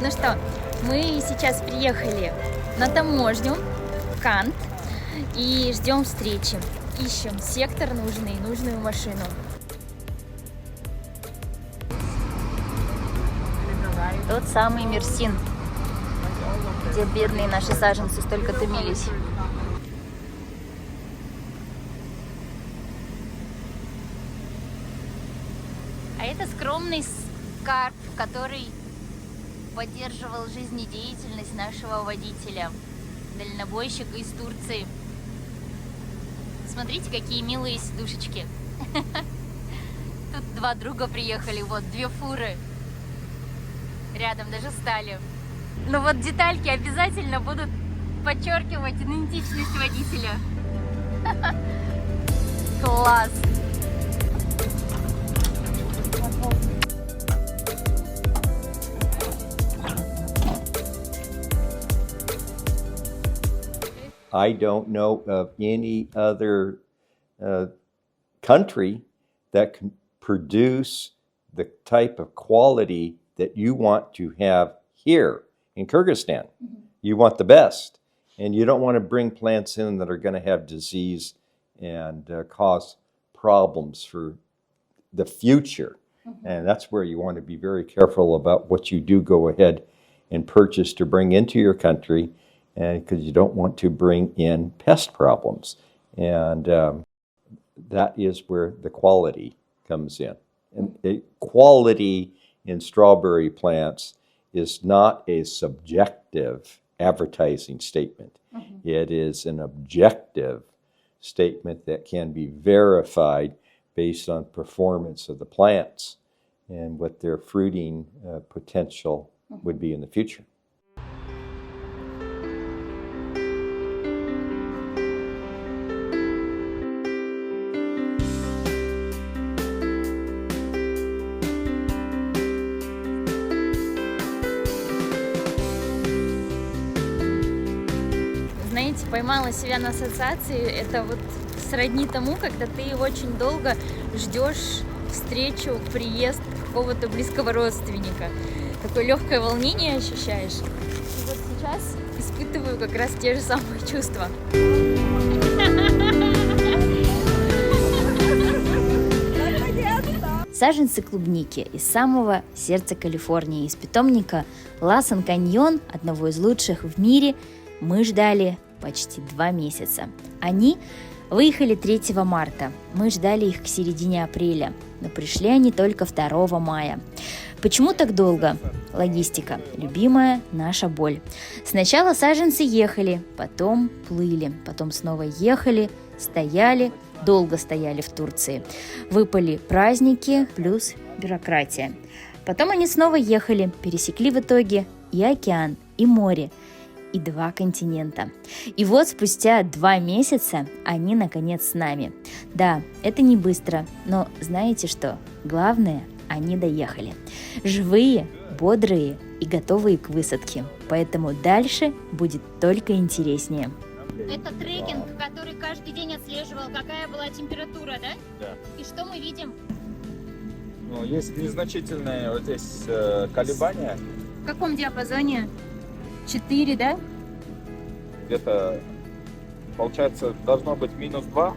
Ну что, мы сейчас приехали на таможню в Кант и ждем встречи. Ищем сектор нужный, нужную машину. Тот самый Мерсин, где бедные наши саженцы столько томились. А это скромный скарб, который поддерживал жизнедеятельность нашего водителя, дальнобойщика из Турции. Смотрите, какие милые сидушечки. Тут два друга приехали, вот, две фуры. Рядом даже стали. Но вот детальки обязательно будут подчеркивать идентичность водителя. Класс! I don't know of any other country that can produce the type of quality that you want to have here in Kyrgyzstan. You want the best, and you don't want to bring plants in that are going to have disease and cause problems for the future. And that's where you want to be very careful about what you do go ahead and purchase to bring into your country, and because you don't want to bring in pest problems. And that is where the quality comes in. And the quality in strawberry plants is not a subjective advertising statement. It is an objective statement that can be verified based on performance of the plants and what their fruiting potential would be in the future. Знаете, поймала себя на ассоциации, это вот сродни тому, когда ты очень долго ждешь встречу, приезд какого-то близкого родственника. Такое легкое волнение ощущаешь. И вот сейчас испытываю как раз те же самые чувства. Саженцы клубники из самого сердца Калифорнии, из питомника Ласон Каньон, одного из лучших в мире, мы ждали почти 2 месяца. Они выехали 3 марта. Мы ждали их к середине апреля, но пришли они только 2 мая. Почему так долго? Логистика. Любимая наша боль. Сначала саженцы ехали, потом плыли, потом снова ехали, стояли, долго стояли в Турции. Выпали праздники плюс бюрократия. Потом они снова ехали, пересекли в итоге и океан, и море, и 2 континента. И вот спустя 2 месяца они наконец с нами. Да, это не быстро, но знаете что? Главное, они доехали. Живые, бодрые и готовые к высадке. Поэтому дальше будет только интереснее. Это трекинг, который каждый день отслеживал, какая была температура, да? Да. И что мы видим? Ну, есть незначительные вот здесь колебания. В каком диапазоне? 4, да? Где-то, получается, должно быть -2,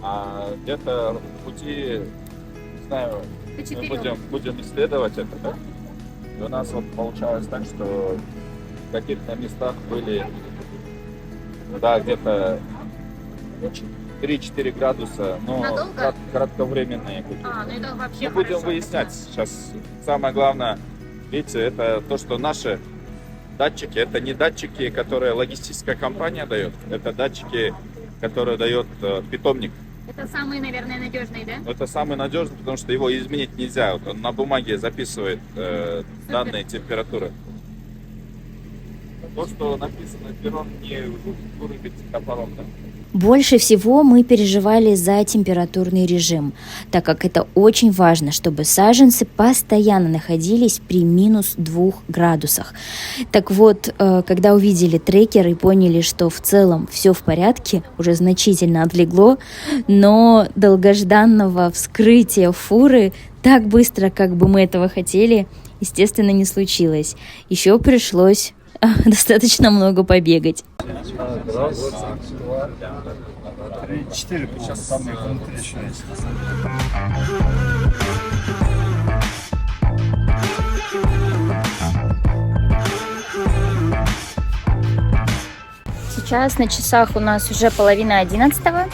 а где-то в пути, не знаю, мы будем исследовать это, да? И у нас вот получалось так, что в каких-то местах были, да, где-то 3-4 градуса, но кратковременные какие-то. Ну это вообще Мы будем выяснять сейчас. Самое главное, видите, это то, что наши датчики, это не датчики, которые логистическая компания дает, это датчики, которые дает питомник. Это самые, наверное, надежные, да? Это самый надежный, потому что его изменить нельзя. Вот он на бумаге записывает данные температуры. То, что написано пером, не вырубить топором. Да? Больше всего мы переживали за температурный режим, так как это очень важно, чтобы саженцы постоянно находились при -2 градусах. Так вот, когда увидели трекер и поняли, что в целом все в порядке, уже значительно отлегло, но долгожданного вскрытия фуры так быстро, как бы мы этого хотели, естественно, не случилось. Еще пришлось достаточно много побегать. Раз, два, три, четыре. Сейчас там их внутри еще есть. Сейчас на часах у нас уже 10:30.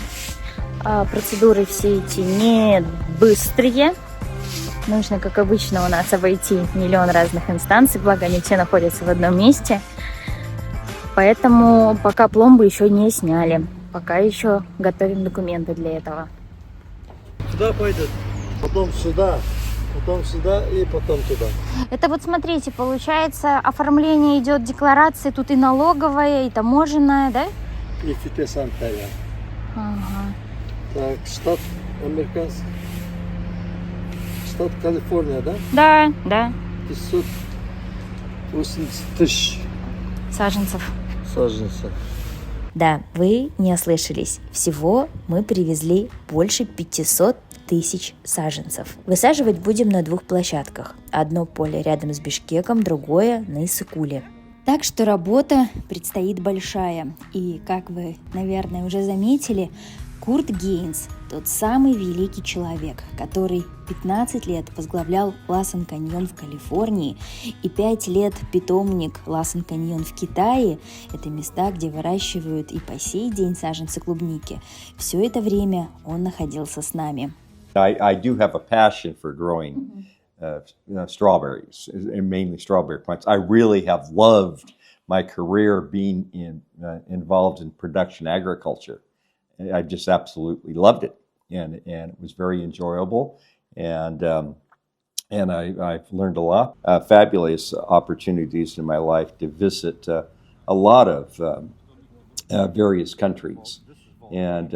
Процедуры все эти не быстрые. Нужно, как обычно, у нас обойти миллион разных инстанций, благо они все находятся в одном месте. Поэтому пока пломбы еще не сняли. Пока еще готовим документы для этого. Сюда пойдет, потом сюда и потом туда. Это вот смотрите, получается, оформление идет декларации, тут и налоговая, и таможенная, да? И фитосанитария. Ага. Так, штат американский. Штат Калифорния, да? Да. 580 тысяч Саженцев. саженцев. Да, вы не ослышались. Всего мы привезли больше 500 тысяч саженцев. Высаживать будем на 2 площадках. Одно поле рядом с Бишкеком, другое на Иссыкуле. Так что работа предстоит большая. И, как вы, наверное, уже заметили, Курт Гейнс, тот самый великий человек, который 15 лет возглавлял Лассен Каньон в Калифорнии и 5 лет питомник Лассен Каньон в Китае, это места, где выращивают и по сей день саженцы клубники, все это время он находился с нами. I do have a passion for growing strawberries, and mainly strawberry plants. I really have loved my career being involved in production agriculture. I just absolutely loved it, and it was very enjoyable, and I've learned a lot. Fabulous opportunities in my life to visit a lot of various countries, and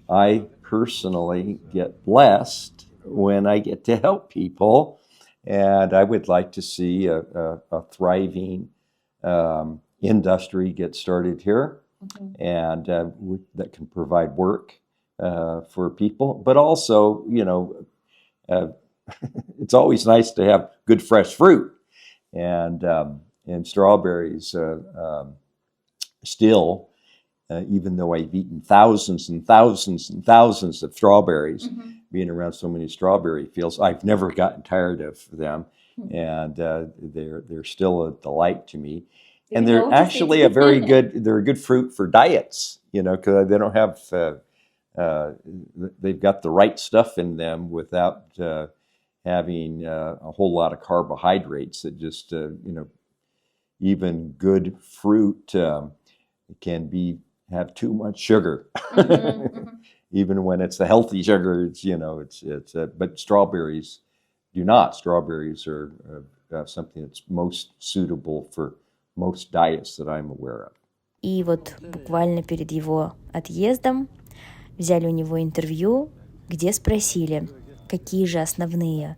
I personally get blessed when I get to help people, and I would like to see a thriving industry get started here. And that can provide work for people, but also, it's always nice to have good fresh fruit, and strawberries still, even though I've eaten thousands and thousands and thousands of strawberries, being around so many strawberry fields, I've never gotten tired of them, and they're still a delight to me. And they're actually they're a good fruit for diets, because they don't have, they've got the right stuff in them without having a whole lot of carbohydrates that just, even good fruit can have too much sugar. Even when it's the healthy sugar, but strawberries do not. Strawberries are something that's most suitable for most diets that I'm aware of. И вот буквально перед его отъездом взяли у него интервью, где спросили, какие же основные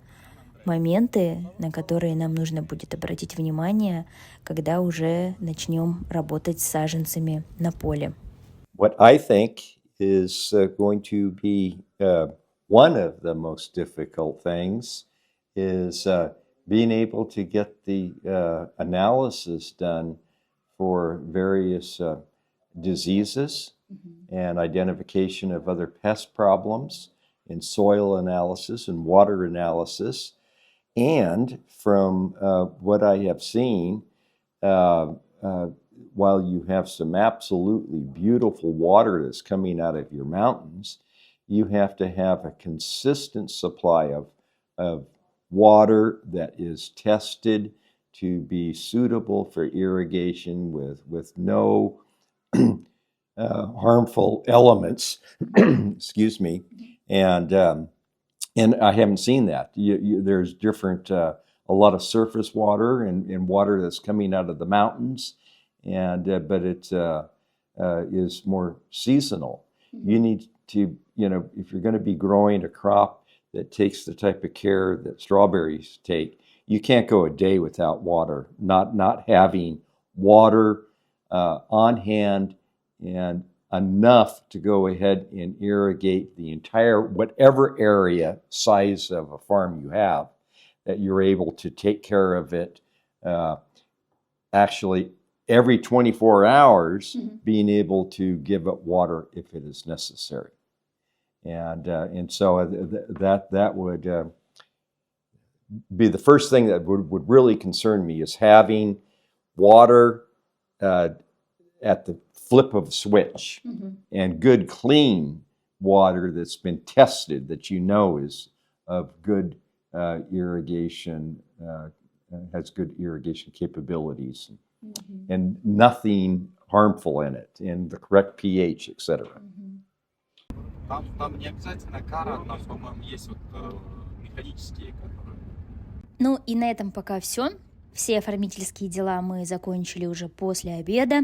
моменты, на которые нам нужно будет обратить внимание, когда уже начнем работать с саженцами на поле. What I think is going to be one of the most difficult things is being able to get the analysis done for various diseases and identification of other pest problems in soil analysis and water analysis. And from what I have seen, while you have some absolutely beautiful water that's coming out of your mountains, you have to have a consistent supply of water that is tested to be suitable for irrigation with no harmful elements. Excuse me. And I haven't seen that. There's different, a lot of surface water and water that's coming out of the mountains, but it is more seasonal. You need to, if you're going to be growing a crop that takes the type of care that strawberries take, you can't go a day without water. Not having water on hand and enough to go ahead and irrigate the entire, whatever area size of a farm you have, that you're able to take care of it actually every 24 hours, being able to give it water if it is necessary. And so that would be the first thing that would really concern me, is having water at the flip of a switch, and good, clean water that's been tested, that you know is of good irrigation, has good irrigation capabilities, and nothing harmful in it, and the correct pH, etc. Там не обязательно кара, у нас, по-моему, есть вот механические, которые... Ну и на этом пока все. Все оформительские дела мы закончили уже после обеда,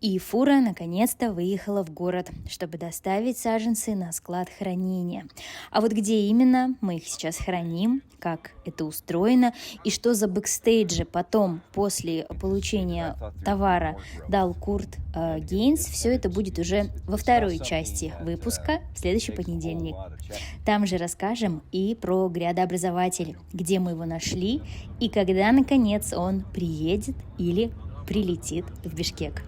и фура наконец-то выехала в город, чтобы доставить саженцы на склад хранения. А вот где именно мы их сейчас храним, как это устроено и что за бэкстейджи потом, после получения товара, дал Курт Гейнс, все это будет уже во второй части выпуска в следующий понедельник. Там же расскажем и про грядообразователь, где мы его нашли и когда, наконец, он приедет или прилетит в Бишкек.